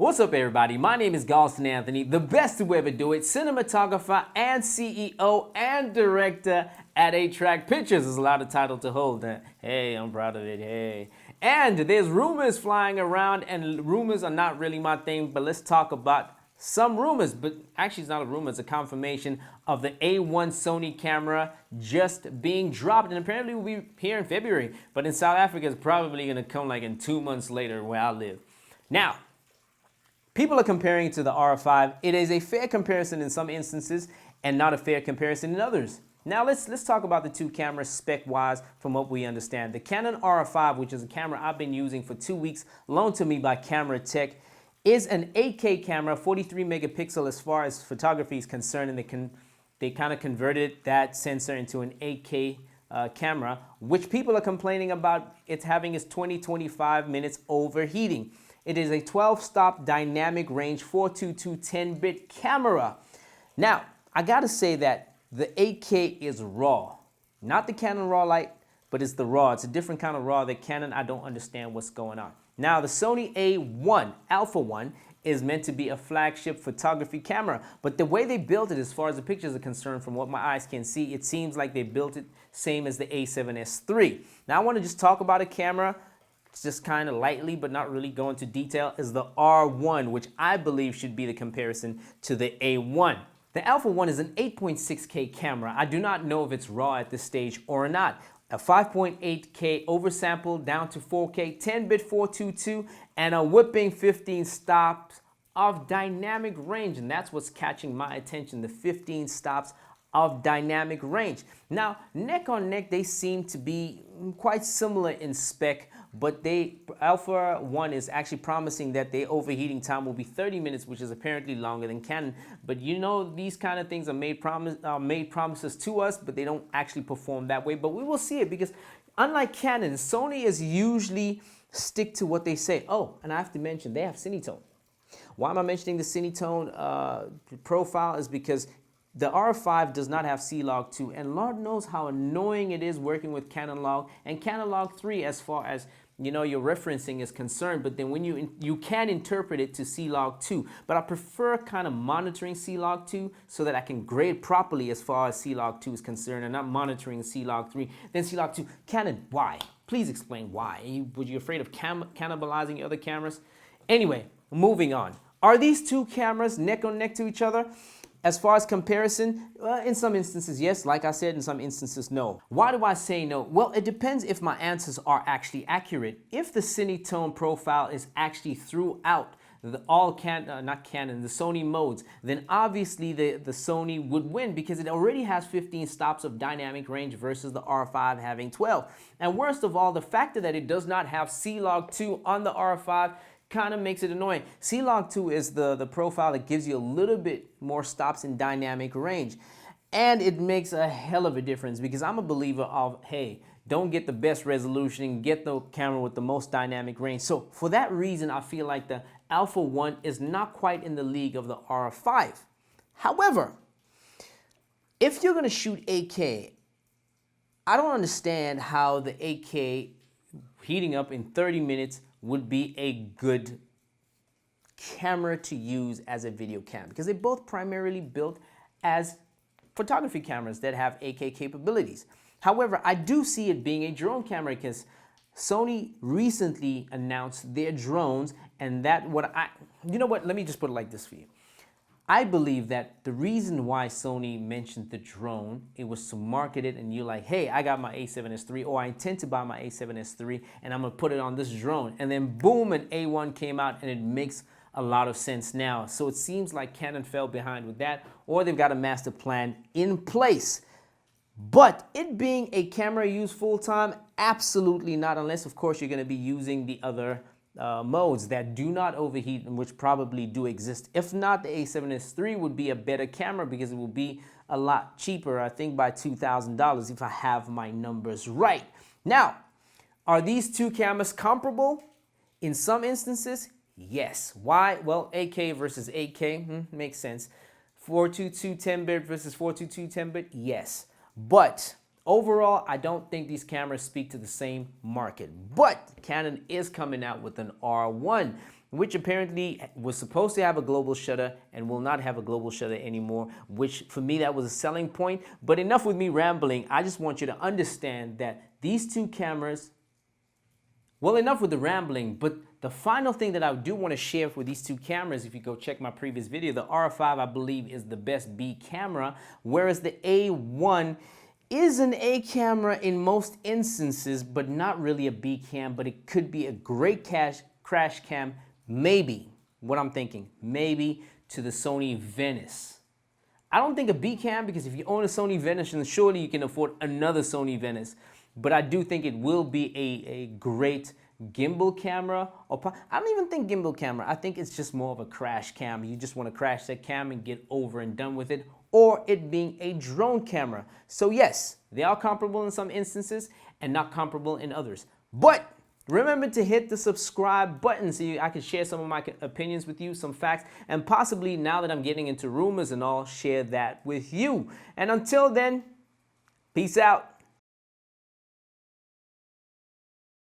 What's up, everybody? My name is Galston Anthony, the best to ever do it, cinematographer and CEO and director at 8-Track Pictures. There's a lot of title to hold. Hey, I'm proud of it. Hey. And there's rumors flying around, and rumors are not really my thing, but let's talk about some rumors. But actually, it's not a rumor, it's a confirmation of the A1 Sony camera just being dropped, and apparently will be here in February. But in South Africa, it's probably going to come like in 2 months later where I live. Now, people are comparing it to the R5. It is a fair comparison in some instances and not a fair comparison in others. Now let's talk about the two cameras spec-wise from what we understand. The Canon R5, which is a camera I've been using for 2 weeks, loaned to me by Camera Tech, is an 8K camera, 43 megapixel as far as photography is concerned, and they kind of converted that sensor into an 8K camera, which people are complaining about it's having its 20-25 minutes overheating. It is a 12-stop dynamic range 422 10-bit camera. Now, I gotta say that the 8K is RAW. Not the Canon RAW Lite, but it's the RAW. It's a different kind of RAW. The Canon, I don't understand what's going on. Now, the Sony A1, Alpha 1, is meant to be a flagship photography camera. But the way they built it, as far as the pictures are concerned, from what my eyes can see, it seems like they built it same as the A7S III. Now, I want to just talk about a camera just kind of lightly, but not really go into detail, is the R1, which I believe should be the comparison to the A1. The Alpha 1 is an 8.6K camera. I do not know if it's RAW at this stage or not. A 5.8K oversample down to 4K, 10-bit 422, and a whipping 15 stops of dynamic range. And that's what's catching my attention, the 15 stops of dynamic range. Now, neck on neck, they seem to be quite similar in spec, but Alpha 1 is actually promising that the overheating time will be 30 minutes, which is apparently longer than Canon. But you know, these kind of things are made promises to us, but they don't actually perform that way. But we will see it, because unlike Canon, Sony is usually stick to what they say. Oh, and I have to mention, they have Cinetone. Why am I mentioning the Cinetone profile is because the R5 does not have C-Log 2, and Lord knows how annoying it is working with Canon Log and Canon Log 3 as far as, you know, your referencing is concerned. But then when you can interpret it to C-Log 2, but I prefer kind of monitoring C-Log 2 so that I can grade properly as far as C-Log 2 is concerned, and not monitoring C-Log 3. Then C-Log 2, Canon, why? Please explain why. Were you afraid of cannibalizing other cameras? Anyway, moving on. Are these two cameras neck on neck to each other? As far as comparison, in some instances, yes. Like I said, in some instances, no. Why do I say no? Well, it depends if my answers are actually accurate. If the Cinetone profile is actually throughout the Sony modes, then obviously the Sony would win, because it already has 15 stops of dynamic range versus the R5 having 12. And worst of all, the fact that it does not have C-Log 2 on the R5 kind of makes it annoying. C-Log 2 is the profile that gives you a little bit more stops in dynamic range. And it makes a hell of a difference, because I'm a believer of, hey, don't get the best resolution, get the camera with the most dynamic range. So for that reason, I feel like the Alpha 1 is not quite in the league of the R5. However, if you're going to shoot 8K, I don't understand how the 8K heating up in 30 minutes would be a good camera to use as a video cam, because they're both primarily built as photography cameras that have 8K capabilities. However, I do see it being a drone camera, because Sony recently announced their drones, and you know what, let me just put it like this for you. I believe that the reason why Sony mentioned the drone, it was to market it, and you're like, hey, I got my A7S III, or I intend to buy my A7S III, and I'm gonna put it on this drone. And then boom, an A1 came out, and it makes a lot of sense now. So it seems like Canon fell behind with that, or they've got a master plan in place. But it being a camera used full-time, absolutely not, unless of course you're gonna be using the other modes that do not overheat, and which probably do exist. If not, the A7S III would be a better camera, because it will be a lot cheaper, I think by $2,000 if I have my numbers right. Now, are these two cameras comparable? In some instances, yes. Why? Well, 8K versus 8K, makes sense. 422 10-bit versus 422 10-bit, yes. But overall, I don't think these cameras speak to the same market. But Canon is coming out with an R1. which apparently was supposed to have a global shutter and will not have a global shutter anymore, which for me that was a selling point. But enough with me rambling. I just want you to understand that these two cameras, well, enough with the rambling, but the final thing that I do want to share with these two cameras, if you go check my previous video, the R5 I believe is the best B camera, whereas the A1 is an A camera in most instances, but not really a B cam, but it could be a great crash cam, maybe, what I'm thinking, maybe to the Sony Venice. I don't think a B cam, because if you own a Sony Venice, then surely you can afford another Sony Venice. But I do think it will be a great gimbal camera. I don't even think gimbal camera. I think it's just more of a crash cam. You just want to crash that cam and get over and done with it. Or it being a drone camera. So yes, they are comparable in some instances and not comparable in others. But remember to hit the subscribe button so I can share some of my opinions with you, some facts, and possibly now that I'm getting into rumors and all, share that with you. And until then, peace out.